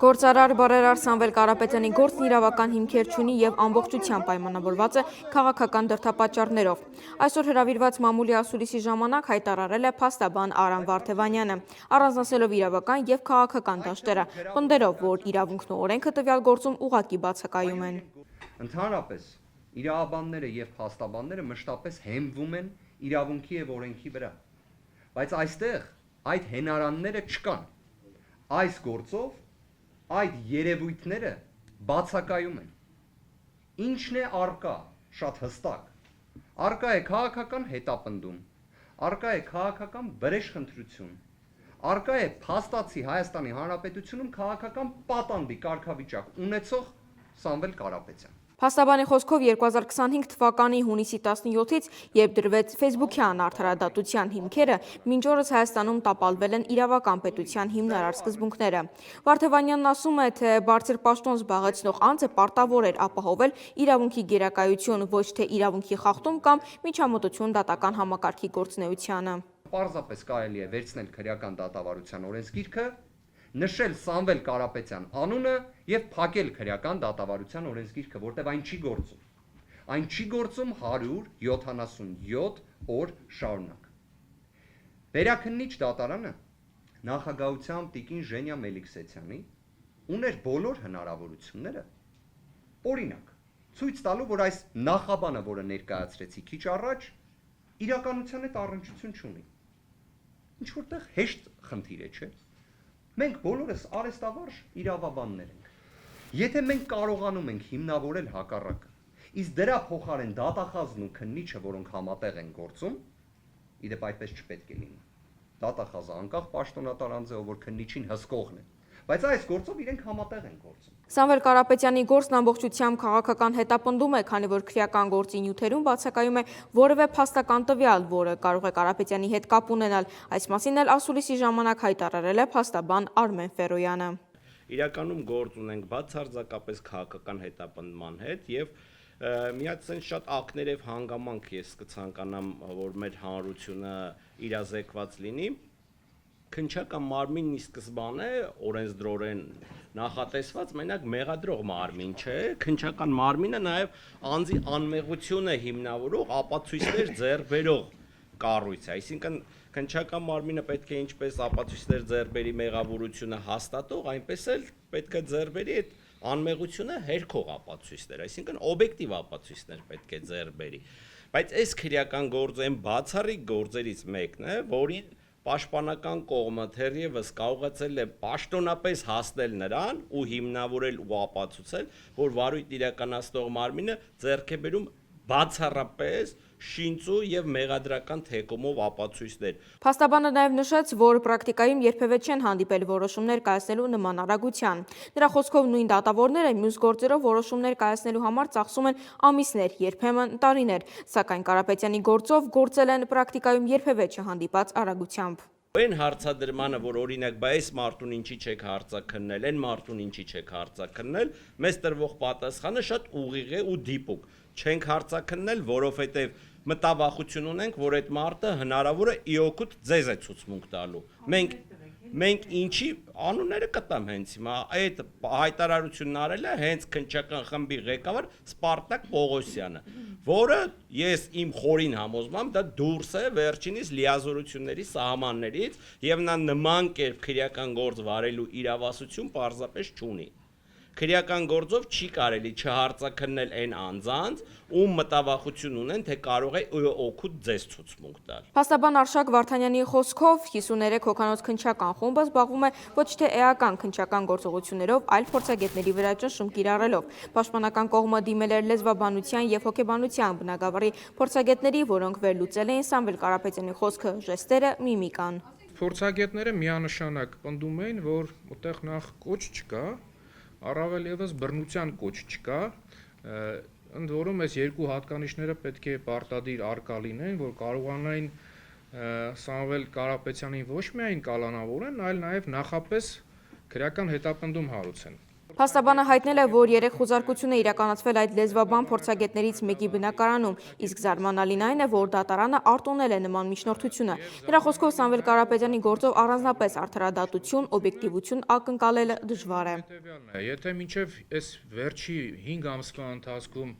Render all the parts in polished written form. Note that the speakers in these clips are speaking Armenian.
Գործարար բարերար Սամվել Կարապետյանի գործն իրավական հիմքեր չունի և ամբողջությամբ պայմանավորված է քաղաքական դրդապատճառներով։ Այսօր հրավիրված մամուլի ասուլիսի ժամանակ հայտարարել է փաստաբան Արամ Վարդևանյանը, առանձնացնելով իրավական և քաղաքական դաշտերը, պնդելով, որ իրավունքն ու օրենքը տվյալ գործում ուղղակի բացակայում են։ Ընդհանրապես իրավաբանները և փաստաբանները մշտապես հենվում են իրավունքի և օրենքի վրա, բայց այստեղ այդ հենարանները չկան։ Այս գործով այդ երևույթները բացակայում են։ Ինչն է առկա, շատ հստակ։ Առկա է քաղաքական հետապնդում, առկա է քաղաքական վրեժխնդրություն, առկա է փաստացի Հայաստանի Հանրապետությունում քաղաքական պատանդի կարգավիճակ ունեցող Սամվել Կարապետյան։ Փաստաբանի խոսքով 2025 թվականի հունիսի 17-ից, երբ դրվեց ֆեյսբուքյան արդարադատության հիմքերը, մինչ օրս Հայաստանում տապալվել են իրավական պետության հիմնարար սկզբունքները։ Վարդևանյանն ասում է, թե բարձր պաշտոն զբաղեցնող անձը պարտավոր էր ապահովել իրավունքի գերակայություն, ոչ թե իրավունքի խախտում կամ միջամտություն դատական համակարգի գործունեությանը։ Պարզապես կարելի է վերցնել քրեական դատավարության օրենսգիրքը, նշել Սամվել Կարապետյան անունը և փակել քրեական դատավարության օրենսգիրքը, որտեղ այն չի գործում։ Այն չի գործում 177 օր շարունակ։ Վերաքննիչ դատարանը նախագահությամբ տիկին Ժենյա Մելիքսեթյանի ուներ բոլոր հնարավորությունները, օրինակ, ցույց տալու, որ այս նախաբանը, որը ներկայացրեցի քիչ առաջ, իրականության հետ առնչություն չունի։ Ինչ որտեղ հեշտ խնդիր է, չէ՞։ Մենք բոլորս արեստավարժ իրավաբաններ ենք։ Եթե մենք կարողանում ենք հիմնավորել հակառակը, իսկ դրա փոխարեն դատախազն ու քննիչը, որոնք համատեղ են գործում, իդեպ այդպես չպետք է լինի։ Դատախազը անկախ պաշտոնատար անձ է, որ քննիչին հսկողն է, բայց այս գործով իրենք համատեղ են գործում։ Սամվել Կարապետյանի գործն ամբողջությամբ քաղաքական հետապնդում է, քանի որ քրեական գործի նյութերում բացակայում է որևէ փաստական տվյալ, որը կարող է Կարապետյանի հետ կապ ունենալ։ Այս մասին էլ ասուլիսի ժամանակ հայտարարել է փաստաբան Արմեն Ֆերոյանը։ Իրականում գործ ունենք բացարձակապես քաղաքական հետապնդման հետ եւ մի հատ sense շատ ակներև հանգամանք ես կցանկանամ, որ մեր հանրությունը իրազեկված լինի։ Քննչական մարմինն ի սկզբանե օրենսդրորեն նախատեսված մենակ մեղադրող մարմին չէ, քննչական մարմինը նաև անձի անմեղությունը հիմնավորող ապացույցներ ձեռք բերող կառույց է, այսինքն քննչական մարմինը պետք է ինչպես ապացույցներ ձեռք բերի մեղավորությունը հաստատող, այնպես էլ պետք է ձեռք բերի այդ անմեղությունը հերքող ապացույցներ, այսինքն օբյեկտիվ ապացույցներ պետք է ձեռք բերի, բայց այս քրեական գործը այն բացառիկ գործերից մեկն է, որին պաշտպանական կողմը թերևս կարողացել է պաշտոնապես հասնել նրան ու հիմնավորել ու ապացուցել, որ վարույթ իրականացնող մարմինը ձեռք է բերում բացառապես շինծու և մեղադրական թեկումով ապացույցներ։ Փաստաբանը նաև նշեց, որ պրակտիկայում երբևէ չեն հանդիպել որոշումներ կայացնելու նման արագության։ Նրա խոսքով նույն դատավորները մյուս գործերով որոշումներ կայացնելու համար ծախսում են ամիսներ, երբեմն տարիներ, սակայն Կարապետյանի գործով գործել են պրակտիկայում երբևէ չհանդիպած արագությամբ։ Այն հարցադրմանը, որ օրինակ բա այս մարդուն ինչի չեք հարցաքննել, այն մարդուն ինչի չեք հարցաքննել, մեզ տրվող պատասխանը շատ ուղիղ է ու դիպուկ։ Չենք հարցաքննել, որովհետև մտավախություն ունենք, որ այդ մարդը հնարավոր է իօգուտ ձեզ է ցուցմունք տալու։ Մենք ինչի անունները կտամ հենց հիմա, այդ հայտարարությունն արել է հենց քննչական խմբի ղեկավար Սպարտակ Պողոսյանը, որը ես իմ խորին համոզմամբ դա դուրս է վերջինիս լիազորությունների սահմաններից եւ նա նման կերպ քրեական գործ վարելու իրավասություն պարզապես չունի։ Քրեական գործով չի կարելի չհարցաքննել այն անձանց, ում մտավախություն ունեն, թե կարող է օգուտ ձեզ ցուցմունք տալ։ Փաստաբան Արշակ Վարդանյանի խոսքով 53 հոգանոց քննչական խումբը զբաղվում է ոչ թե էական քննչական գործողություններով, այլ փորձագետների վրա ճնշում կիրառելով։ Պաշտպանական կողմը դիմել էր լեզվաբանության եւ հոգեբանության բնագավառի փորձագետների, որոնք վերլուծել էին Սամվել Կարապետյանի խոսքը, ժեստերը, միմիկան։ Փորձագետները միանշանակ պնդում էին, որ այդտեղ նախ կոչ չկա, առավել եւս բռնության կոչ չկա, ընդ որում այս երկու հատկանիշները պետք է պարտադիր առկա լինեն, որ կարողանային Սամվել Կարապետյանին ոչ միայն կալանավորեն, այլ նաեւ նախապես քրեական հետապնդում հարուցեն։ Փաստաբանը հայտնել է, որ 3 խուզարկություն է իրականացվել այդ լեզվաբան փորձագետներից մեկի բնակարանում, իսկ զարմանալին այն է, որ դատարանը արտոնել է նման միջնորդությունը։ Նրա խոսքով Սամվել Կարապետյանի գործով առանձնապես արդարադատություն, օբյեկտիվություն ակնկալելը դժվար է։ Եթե մինչև այս վերջի 5 ամսվա ընթացքում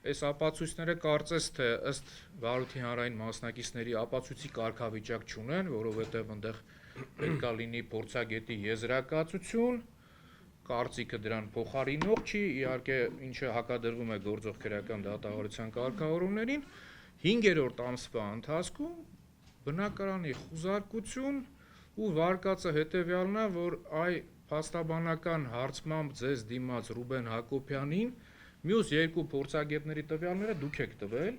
այս ապացույցները կարծես թե ըստ Վարույթի հանրային մասնակիցների ապացույցի կարգավիճակ չունեն, որովհետև այնտեղ պետք է լինի փորձագետի եզրակացություն, կարծիքը դրան փոխարինող չի, իհարկե ինչը հակադրվում է գործող քրեական դատավարության կարգավորումներին, 5-րդ ամսվա ընթացքում բնակարանի խուզարկություն ու վարկածը հետևյալն է, որ այ փաստաբանական հարցմամբ ձեզ դիմաց Ռուբեն Հակոբյանին մյուս 2 փորձագետների տվյալները դուք եք տվել,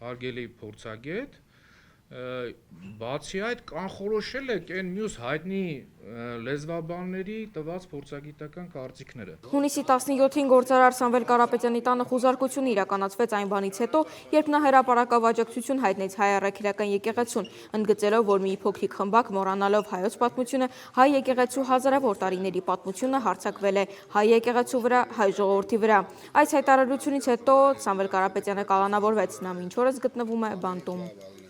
հարգելի փորձագետ, բացի այդ կանխորոշել եք այն մյուս հայտնի լեզվաբանների տված փորձագիտական կարծիքները։ Հունիսի 17-ին գործարար Սամվել Կարապետյանի տանը խուզարկություն իրականացվեց այն բանից հետո, երբ նա հրապարակավ աջակցություն հայտնեց հայ առաքելական եկեղեցուն, ընդգծելով, որ մի փոքրիկ խմբակ մոռանալով հայոց պատմությունը, հայ եկեղեցու հազարավոր տարիների պատմությունը հարձակվել է հայ եկեղեցու վրա, հայ ժողովրդի վրա։ Այս հայտարարությունից հետո Սամվել Կարապետյանը կալանավորվեց, նա մինչ օրս գտնվում է բանտում։